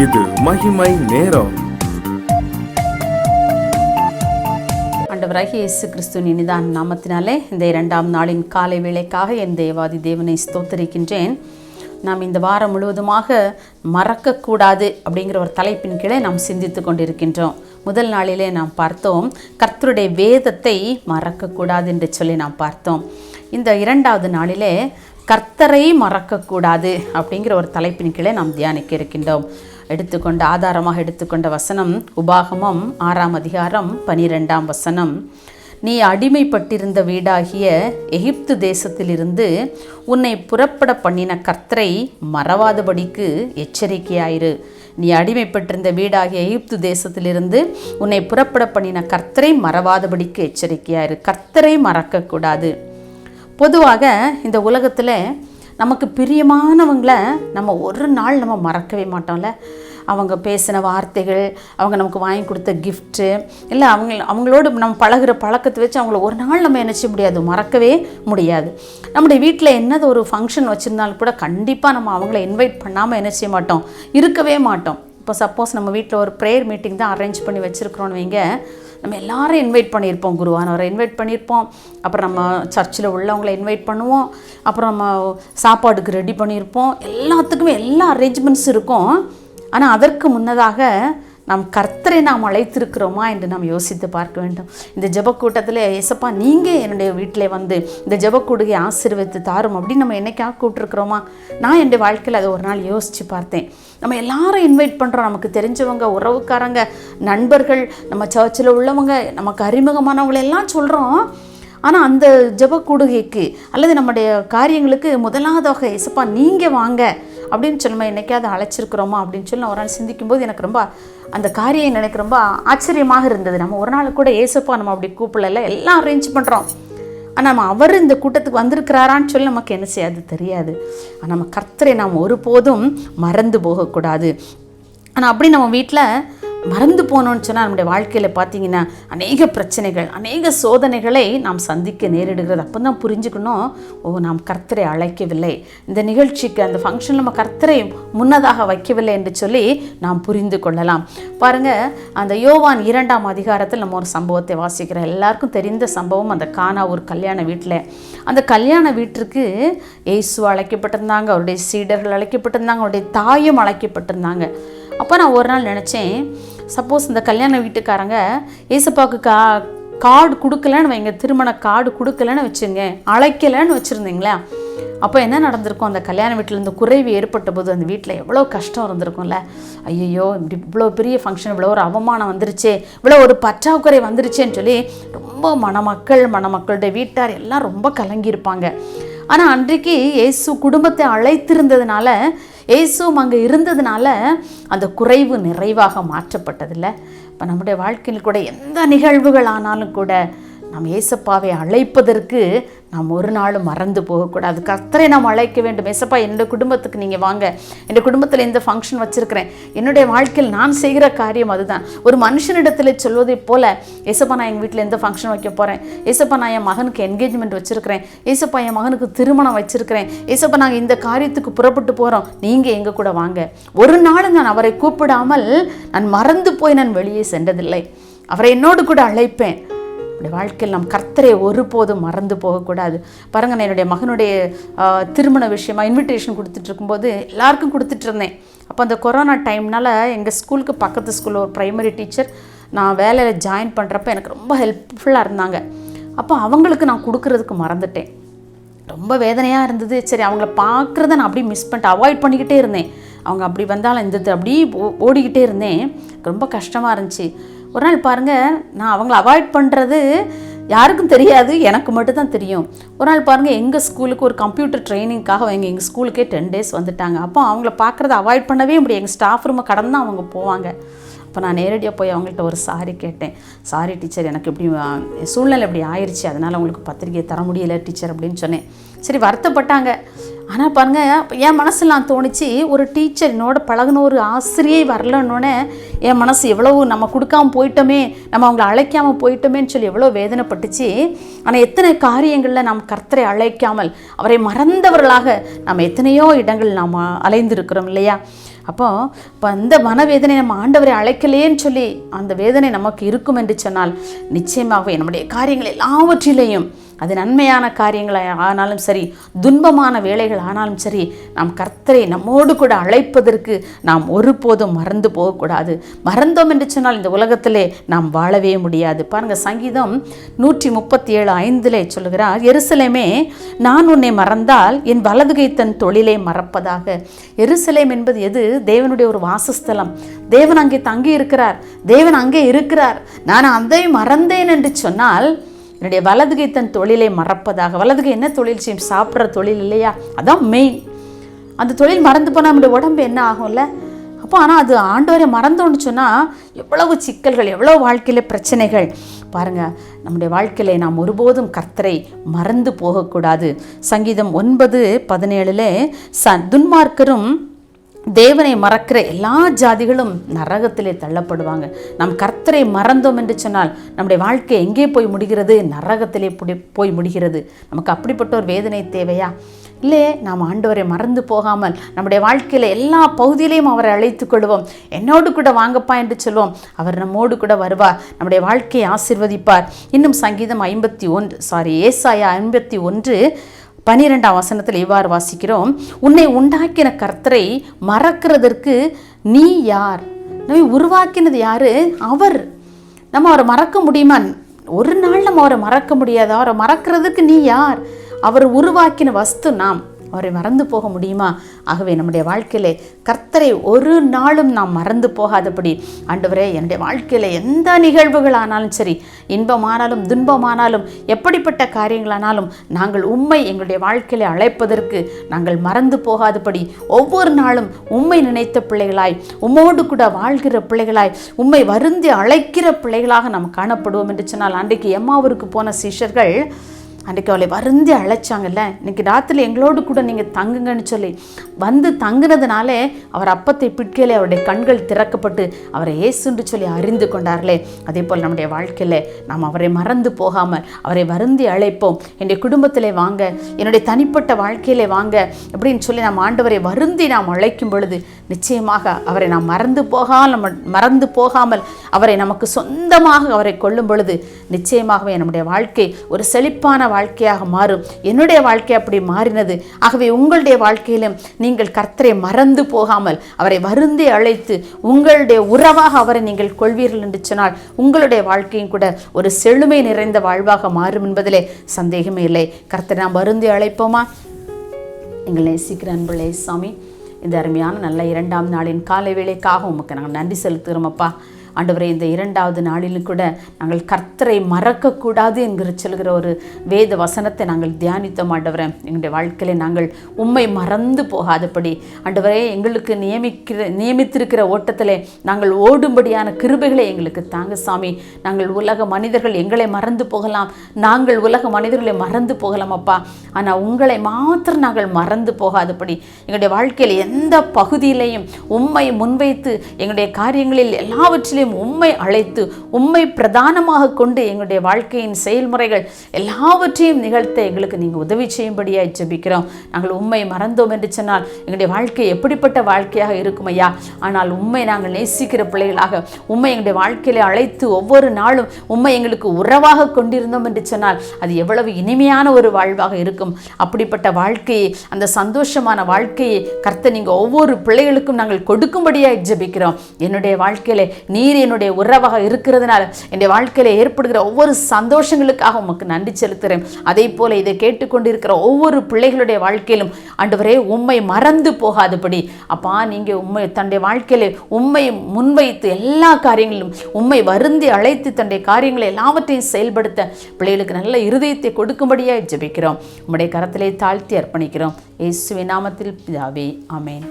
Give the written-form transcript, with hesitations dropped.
இது மகிமை நேரம். ஆண்டவராகிய இயேசு கிறிஸ்துவின் இனிதான நாமத்தினாலே இந்த 2ஆம் நாளின் காலை வேளைக்காக என் தேவாதி தேவனை ஸ்தோத்தரிக்கின்றேன். நாம் இந்த வாரம் முழுவதுமாக மறக்கக்கூடாது அப்படிங்கிற ஒரு தலைப்பின் கீழே நாம் சிந்தித்து கொண்டிருக்கின்றோம். முதல் நாளிலே நாம் பார்த்தோம், கர்த்தருடைய வேதத்தை மறக்கக்கூடாது என்று சொல்லி நாம் பார்த்தோம். இந்த 2வது நாளிலே கர்த்தரை மறக்கக்கூடாது அப்படிங்கிற ஒரு தலைப்பின் கீழே நாம் தியானிக்க இருக்கின்றோம். ஆதாரமாக எடுத்துக்கொண்ட வசனம் உபாகமம் 6ஆம் அதிகாரம் 12ஆம் வசனம். நீ அடிமைப்பட்டிருந்த வீடாகிய எகிப்து தேசத்திலிருந்து உன்னை புறப்பட பண்ணின கர்த்தரை மறவாதபடிக்கு எச்சரிக்கையாயிரு. நீ அடிமைப்பட்டிருந்த வீடாகிய எகிப்து தேசத்திலிருந்து உன்னை புறப்பட பண்ணின கர்த்தரை மறவாதபடிக்கு எச்சரிக்கையாயிரு. கர்த்தரை மறக்கக்கூடாது. பொதுவாக இந்த உலகத்தில் நமக்கு பிரியமானவங்களை நம்ம ஒரு நாள் நம்ம மறக்கவே மாட்டோம்ல. அவங்க பேசின வார்த்தைகள், அவங்க நமக்கு வாங்கி கொடுத்த கிஃப்ட்டு, இல்லை அவங்களோடு நம்ம பழகிற பழக்கத்தை வச்சு அவங்கள ஒரு நாள் நம்ம நினச்ச முடியாது, மறக்கவே முடியாது. நம்முடைய வீட்டில் என்னது ஒரு ஃபங்க்ஷன் வச்சுருந்தாலும் கூட கண்டிப்பாக நம்ம அவங்கள இன்வைட் பண்ணாமல் என்ன செய்ய மாட்டோம், இருக்கவே மாட்டோம். இப்போ சப்போஸ் நம்ம வீட்டில் ஒரு ப்ரேயர் மீட்டிங் தான் அரேஞ்ச் பண்ணி வச்சுருக்கிறோன்னு வைங்க, நம்ம எல்லாரும் இன்வைட் பண்ணியிருப்போம், குருவானவரை இன்வைட் பண்ணியிருப்போம், அப்புறம் நம்ம சர்ச்சில் உள்ளவங்களை இன்வைட் பண்ணுவோம், அப்புறம் நம்ம சாப்பாடுக்கு ரெடி பண்ணியிருப்போம், எல்லாத்துக்குமே எல்லா அரேஞ்ச்மெண்ட்ஸ் இருக்கும். ஆனால் அதற்கு முன்னதாக நாம் கர்த்தரை நாம் அழைத்திருக்கிறோமா என்று நாம் யோசித்து பார்க்க வேண்டும். இந்த ஜெபக்கூட்டத்தில் ஏசப்பா நீங்கள் என்னுடைய வீட்டில் வந்து இந்த ஜெபக்கூடுகை ஆசீர்வதித்து தாரும் அப்படின்னு நம்ம என்னைக்காக கூப்பிட்டுருக்குறோமா? நான் என்னுடைய வாழ்க்கையில் அதை ஒரு நாள் யோசித்து பார்த்தேன். நம்ம எல்லாரும் இன்வைட் பண்ணுறோம், நமக்கு தெரிஞ்சவங்க, உறவுக்காரங்க, நண்பர்கள், நம்ம சர்ச்சில் உள்ளவங்க, நமக்கு அறிமுகமானவங்களெல்லாம் சொல்கிறோம். ஆனால் அந்த ஜெபக்கூடுகைக்கு அல்லது நம்முடைய காரியங்களுக்கு முதலாவதாக ஏசப்பா நீங்கள் வாங்க அப்படின்னு சொல்லி நம்ம என்னைக்காவது அழைச்சிருக்கிறோமா அப்படின்னு சொல்லி நான் ஒரு நாள் சிந்திக்கும்போது எனக்கு ரொம்ப அந்த காரியம் எனக்கு ரொம்ப ஆச்சரியமாக இருந்தது. நம்ம ஒரு நாள் கூட ஏசப்பா நம்ம அப்படி கூப்பிடல, எல்லாம் அரேஞ்ச் பண்ணுறோம். ஆனால் நம்ம அவர் இந்த கூட்டத்துக்கு வந்திருக்கிறாரான்னு சொல்லி நமக்கு என்ன செய்யாது, தெரியாது. ஆனால் நம்ம கர்த்தரை நாம் ஒருபோதும் மறந்து போகக்கூடாது. ஆனால் அப்படி நம்ம வீட்டில் மறந்து போனோன்னு சொன்னால் நம்முடைய வாழ்க்கையில் பார்த்திங்கன்னா அநேக பிரச்சனைகள், அநேக சோதனைகளை நாம் சந்திக்க நேரிடுகிறது. அப்போ தான் புரிஞ்சுக்கணும், நாம் கர்த்தரை அழைக்கவில்லை, இந்த நிகழ்ச்சிக்கு அந்த ஃபங்க்ஷன் நம்ம கர்த்தரை முன்னதாக வைக்கவில்லை என்று சொல்லி நாம் புரிந்து கொள்ளலாம். பாருங்கள், அந்த யோவான் 2ஆம் அதிகாரத்தில் நம்ம ஒரு சம்பவத்தை வாசிக்கிறோம். எல்லாருக்கும் தெரிந்த சம்பவம். அந்த கானா ஒரு கல்யாண வீட்டில், அந்த கல்யாண வீட்டிற்கு இயேசு அழைக்கப்பட்டிருந்தாங்க, அவருடைய சீடர்கள் அழைக்கப்பட்டிருந்தாங்க, அவருடைய தாயும் அழைக்கப்பட்டிருந்தாங்க. அப்போ நான் ஒரு நாள் நினச்சேன், சப்போஸ் இந்த கல்யாண வீட்டுக்காரங்க ஏசப்பாவுக்கு கார்டு கொடுக்கலன்னு வைங்க, திருமண கார்டு கொடுக்கலன்னு வச்சுங்க, அழைக்கலைன்னு வச்சுருந்தீங்களா, அப்போ என்ன நடந்திருக்கும்? அந்த கல்யாண வீட்டில் இந்த குறைவு ஏற்பட்ட போது அந்த வீட்டில் எவ்வளோ கஷ்டம் இருந்திருக்கும்ல. ஐயோ, இப்படி இவ்வளோ பெரிய ஃபங்க்ஷன், இவ்வளோ ஒரு அவமானம் வந்துருச்சே, இவ்வளோ ஒரு பற்றாக்குறை வந்துருச்சேன்னு சொல்லி ரொம்ப மணமக்களுடைய வீட்டார் எல்லாம் ரொம்ப கலங்கியிருப்பாங்க. ஆனால் அன்றைக்கு இயேசு குடும்பத்தை அழைத்திருந்ததுனால, இயேசுவும் அங்கே இருந்ததுனால அந்த குறைவு நிறைவாக மாற்றப்பட்டதில்லை. இப்போ நம்முடைய வாழ்க்கையில் கூட எந்த நிகழ்வுகள் ஆனாலும் கூட நாம் ஏசப்பாவை அழைப்பதற்கு நாம் ஒரு நாளும் மறந்து போகக்கூடாது. கர்த்தரை நாம் அழைக்க வேண்டும். ஏசப்பா, என்னுடைய குடும்பத்துக்கு நீங்கள் வாங்க, என்னுடைய குடும்பத்தில் எந்த ஃபங்க்ஷன் வச்சுருக்கிறேன், என்னுடைய வாழ்க்கையில் நான் செய்கிற காரியம் அதுதான். ஒரு மனுஷனிடத்தில் சொல்வதை போல், ஏசப்பா நான் எங்கள் வீட்டில் எந்த ஃபங்க்ஷன் வைக்க போகிறேன், ஏசப்பா நான் என் மகனுக்கு என்கேஜ்மெண்ட் வச்சுருக்கிறேன், ஏசப்பா என் மகனுக்கு திருமணம் வச்சுருக்கிறேன், ஏசப்பா நாங்கள் இந்த காரியத்துக்கு புறப்பட்டு போகிறோம், நீங்கள் எங்கள் கூட வாங்க. ஒரு நாள் நான் அவரை கூப்பிடாமல் நான் மறந்து போய் நான் வெளியே சென்றதில்லை. அவரை என்னோடு கூட அழைப்பேன். என்னுடைய வாழ்க்கையில் நாம் கர்த்தரை ஒருபோதும் மறந்து போகக்கூடாது. பாருங்கள், நான் என்னுடைய மகனுடைய திருமண விஷயமா இன்விடேஷன் கொடுத்துட்டு இருக்கும்போது எல்லாருக்கும் கொடுத்துட்டு இருந்தேன். அப்போ அந்த கொரோனா டைம்னால் எங்கள் ஸ்கூலுக்கு பக்கத்து ஸ்கூலில் ஒரு ப்ரைமரி டீச்சர் நான் வேலையில் ஜாயின் பண்ணுறப்ப எனக்கு ரொம்ப ஹெல்ப்ஃபுல்லாக இருந்தாங்க. அப்போ அவங்களுக்கு நான் கொடுக்குறதுக்கு மறந்துட்டேன். ரொம்ப வேதனையாக இருந்தது. சரி, அவங்கள பார்க்குறத நான் அப்படியே மிஸ் பண்ணிட்டு அவாய்ட் பண்ணிக்கிட்டே இருந்தேன். அவங்க அப்படி வந்தாலும் இந்த அப்படியே ஓடிக்கிட்டே இருந்தேன். ரொம்ப கஷ்டமாக இருந்துச்சு. ஒரு நாள் பாருங்கள், நான் அவங்கள அவாய்ட் பண்ணுறது யாருக்கும் தெரியாது, எனக்கு மட்டும்தான் தெரியும். ஒரு நாள் பாருங்கள், எங்கள் ஸ்கூலுக்கு ஒரு கம்ப்யூட்டர் ட்ரைனிங்காக எங்கள் ஸ்கூலுக்கே 10 days வந்துட்டாங்க. அப்போ அவங்கள பார்க்குறத அவாய்ட் பண்ணவே முடியும். எங்கள் ஸ்டாஃப் ரூமை கடந்து தான் அவங்க போவாங்க. அப்போ நான் நேரடியாக போய் அவங்கள்ட்ட ஒரு சாரி கேட்டேன். சாரி டீச்சர், எனக்கு இப்படி சூழ்நிலை இப்படி ஆயிடுச்சு, அதனால் உங்களுக்கு பத்திரிகையை தர முடியலை டீச்சர் அப்படின்னு சொன்னேன். சரி, வருத்தப்பட்டாங்க. ஆனால் பாருங்கள், என் மனசுலாம் தோணிச்சு, ஒரு டீச்சர் என்னோட பழகின ஒரு ஆசிரியை வரலன்னொன்னே என் மனசு எவ்வளவு நம்ம கொடுக்காமல் போயிட்டோமே, நம்ம அவங்கள அழைக்காமல் போயிட்டோமேன்னு சொல்லி எவ்வளோ வேதனைப்பட்டுச்சு. ஆனால் எத்தனை காரியங்களில் நாம் கர்த்தரை அழைக்காமல் அவரை மறந்தவர்களாக நாம் எத்தனையோ இடங்கள் நாம் அலைந்திருக்கிறோம் இல்லையா? இப்போ அந்த மனவேதனை நம்ம ஆண்டவரை அழைக்கலையேன்னு சொல்லி அந்த வேதனை நமக்கு இருக்கும் என்று சொன்னால் நிச்சயமாகவே நம்முடைய காரியங்கள் எல்லாவற்றிலேயும் அது நன்மையான காரியங்கள் ஆனாலும் சரி, துன்பமான வேலைகள் ஆனாலும் சரி, நாம் கர்த்தரை நம்மோடு கூட அழைப்பதற்கு நாம் ஒருபோதும் மறந்து போகக்கூடாது. மறந்தோம் என்று சொன்னால் இந்த உலகத்திலே நாம் வாழவே முடியாது. பாருங்கள், சங்கீதம் 137:5 சொல்லுகிறார், எருசலேமே நான் உன்னை மறந்தால் என் வலதுகை தன் தொழிலை மறப்பதாக. எருசலேம் என்பது எது? தேவனுடைய ஒரு வாசஸ்தலம். தேவன் அங்கே தங்கி இருக்கிறார், தேவன் அங்கே இருக்கிறார். நான் அதை மறந்தேன் என்று சொன்னால் என்னுடைய வலதுகை தன் தொழிலை மறப்பதாக. வலதுகை என்ன தொழில் செய்யும்? சாப்பிட்ற தொழில் இல்லையா? அதான் மெயின். அந்த தொழில் மறந்து போனால் நம்முடைய உடம்பு என்ன ஆகும்ல? அப்போ ஆனால் அது ஆண்டவரை மறந்தோன்னு சொன்னால் எவ்வளவு சிக்கல்கள், எவ்வளோ வாழ்க்கையில் பிரச்சனைகள் பாருங்கள். நம்முடைய வாழ்க்கையில நாம் ஒருபோதும் கர்த்தரை மறந்து போகக்கூடாது. சங்கீதம் 9:17 துன்மார்க்கரும் தேவனை மறக்கிற எல்லா ஜாதிகளும் நரகத்திலே தள்ளப்படுவாங்க. நாம் கர்த்தரை மறந்தோம் என்று சொன்னால் நம்முடைய வாழ்க்கை எங்கே போய் முடிகிறது? நரகத்திலே போய் முடிகிறது. நமக்கு அப்படிப்பட்ட ஒரு வேதனை தேவையா? இல்லையே. நாம் ஆண்டவரை மறந்து போகாமல் நம்முடைய வாழ்க்கையில் எல்லா பகுதியிலையும் அவரை அழைத்து கொள்வோம். என்னோடு கூட வாங்கப்பா என்று சொல்வோம். அவர் நம்மோடு கூட வருவார், நம்முடைய வாழ்க்கையை ஆசீர்வதிப்பார். இன்னும் சங்கீதம் ஏசாயா 51:12 இவ்வாறு வாசிக்கிறோம், உன்னை உண்டாக்கின கர்த்தரை மறக்கிறதற்கு நீ யார்? நம்மை உருவாக்கினது யாரு? அவர். நம்ம அவரை மறக்க முடியுமா? ஒரு நாள் நம்ம அவரை மறக்க முடியாது. அவரை மறக்கிறதுக்கு நீ யார்? அவர் உருவாக்கின வஸ்து நாம். அவரை மறந்து போக முடியுமா? ஆகவே நம்முடைய வாழ்க்கையிலே கர்த்தரை ஒரு நாளும் நாம் மறந்து போகாதபடி, ஆண்டவரே என்னுடைய வாழ்க்கையில் எந்த நிகழ்வுகள் ஆனாலும் சரி, இன்பமானாலும் துன்பமானாலும் எப்படிப்பட்ட காரியங்களானாலும் நாங்கள் உம்மை எங்களுடைய வாழ்க்கையில அழைப்பதற்கு நாங்கள் மறந்து போகாதபடி ஒவ்வொரு நாளும் உம்மை நினைத்த பிள்ளைகளாய், உம்மோடு கூட வாழ்கிற பிள்ளைகளாய், உம்மை வருந்தி அழைக்கிற பிள்ளைகளாக நாம் காணப்படுவோம் என்று சொன்னால், அன்றைக்கு எம்மாவூருக்கு போன சீஷர்கள் அன்றைக்கு அவளை வருந்தி அழைச்சாங்கல்ல, இன்னைக்கு ராத்திரி எங்களோடு கூட நீங்கள் தங்குங்கன்னு சொல்லி வந்து தங்குனதுனாலே அவர் அப்பத்தை பிட்கையிலே அவருடைய கண்கள் திறக்கப்பட்டு அவரை இயேசுன்னு சொல்லி அறிந்து கொண்டார்களே. அதே போல் நம்முடைய வாழ்க்கையில் நாம் அவரை மறந்து போகாமல் அவரை வருந்தி அழைப்போம். என்னுடைய குடும்பத்திலே வாங்க, என்னுடைய தனிப்பட்ட வாழ்க்கையிலே வாங்க அப்படின்னு சொல்லி நாம் ஆண்டவரை வருந்தி நாம் அழைக்கும் பொழுது நிச்சயமாக அவரை நாம் மறந்து போகாமல் அவரை நமக்கு சொந்தமாக அவரை கொள்ளும் பொழுது நிச்சயமாகவே நம்முடைய வாழ்க்கை ஒரு செழிப்பான வாழ்க்கையாக மாறும். என்னுடைய வாழ்க்கை அப்படி மாறினது. ஆகவே உங்களுடைய வாழ்க்கையிலும் நீங்கள் கர்த்தரை மறந்து போகாமல் அவரை வருந்தி அழைத்து உங்களுடைய உறவாக அவரை நீங்கள் கொள்வீர்கள் என்று சொன்னால் உங்களுடைய வாழ்க்கையும் கூட ஒரு செழுமை நிறைந்த வாழ்வாக மாறும் என்பதிலே சந்தேகமே இல்லை. கர்த்தரை நாம் வருந்தி அழைப்போமா? எங்களை நேசிக்கிற அன்புள்ளே சாமி, இந்த அருமையான நல்ல 2ஆம் நாளின் காலை வேளைக்காக உமக்கு நாங்கள் நன்றி செலுத்துகிறோம் அப்பா. ஆண்டவரே, இந்த 2வது நாளிலும் கூட நாங்கள் கர்த்தரை மறக்கக்கூடாது என்கிற சொல்கிற ஒரு வேத வசனத்தை நாங்கள் தியானித்தோம். ஆண்டவரே, எங்களுடைய வாழ்க்கையில் நாங்கள் உம்மை மறந்து போகாதபடி ஆண்டவரே எங்களுக்கு நியமித்திருக்கிற ஓட்டத்திலே நாங்கள் ஓடும்படியான கிருபைகளை எங்களுக்கு தாங்க சாமி. நாங்கள் உலக மனிதர்கள் எங்களை மறந்து போகலாம், நாங்கள் உலக மனிதர்களை மறந்து போகலாம் அப்பா. ஆனால் உங்களை மாத்திரம் நாங்கள் மறந்து போகாதபடி எங்களுடைய வாழ்க்கையில் எந்த பகுதியிலையும் உம்மை முன்வைத்து எங்களுடைய காரியங்களில் எல்லாவற்றிலையும் உம்மை அழைத்து உம்மை பிரதானமாக கொண்டு எங்களுடைய வாழ்க்கையின் செயல்முறைகள் எல்லாவற்றையும் நிகழ்த்த எங்களுக்கு நீங்கள் உதவி செய்யும்படியாக ஜெபிக்கிறோம். நாங்கள் உம்மை மறந்தோம் என்று சொன்னால் எங்களுடைய வாழ்க்கை எப்படிப்பட்ட வாழ்க்கையாக இருக்கும் ஐயா. ஆனால் உம்மை நாங்கள் நேசிக்கிற பிள்ளைகளாக உம்மை எங்களுடைய வாழ்க்கையில அழைத்து ஒவ்வொரு நாளும் உம்மை எங்களுக்கு உறவாக கொண்டிருந்தோம் என்று சொன்னால் அது எவ்வளவு இனிமையான ஒரு வாழ்வாக இருக்கும். அப்படிப்பட்ட வாழ்க்கையை, அந்த சந்தோஷமான வாழ்க்கையை கர்த்தர் நீங்கள் ஒவ்வொரு பிள்ளைகளுக்கும் நாங்கள் கொடுக்கும்படியாக ஜெபிக்கிறோம். என்னுடைய வாழ்க்கையில நீர் என்னுடைய உறவாக இருக்கிறதுனால என்னுடைய வாழ்க்கையில ஏற்படுகிற ஒவ்வொரு சந்தோஷங்களுக்காக உமக்கு நன்றி செலுத்துகிறேன். அதே போல இதை கேட்டுக்கொண்டிருக்கிற ஒவ்வொரு பிள்ளைகளுடைய வாழ்க்கையிலும் ஆண்டவரே உம்மை மறந்து போகாதபடி அப்பா, நீங்க உம்மை தன்னுடைய வாழ்க்கையில உம்மை முன்வைத்து எல்லா காரியங்களிலும் உம்மை வருந்தி அழைத்து தன்னுடைய காரியங்களை எல்லாவற்றையும் செயல்படுத்த பிள்ளைகளுக்கு நல்ல இருதயத்தை கொடுக்கும்படியாக ஜெபிக்கிறோம். உம்முடைய கரத்திலே தாழ்த்தி அர்ப்பணிக்கிறோம். இயேசுவின் நாமத்தில் பிதாவே, ஆமென்.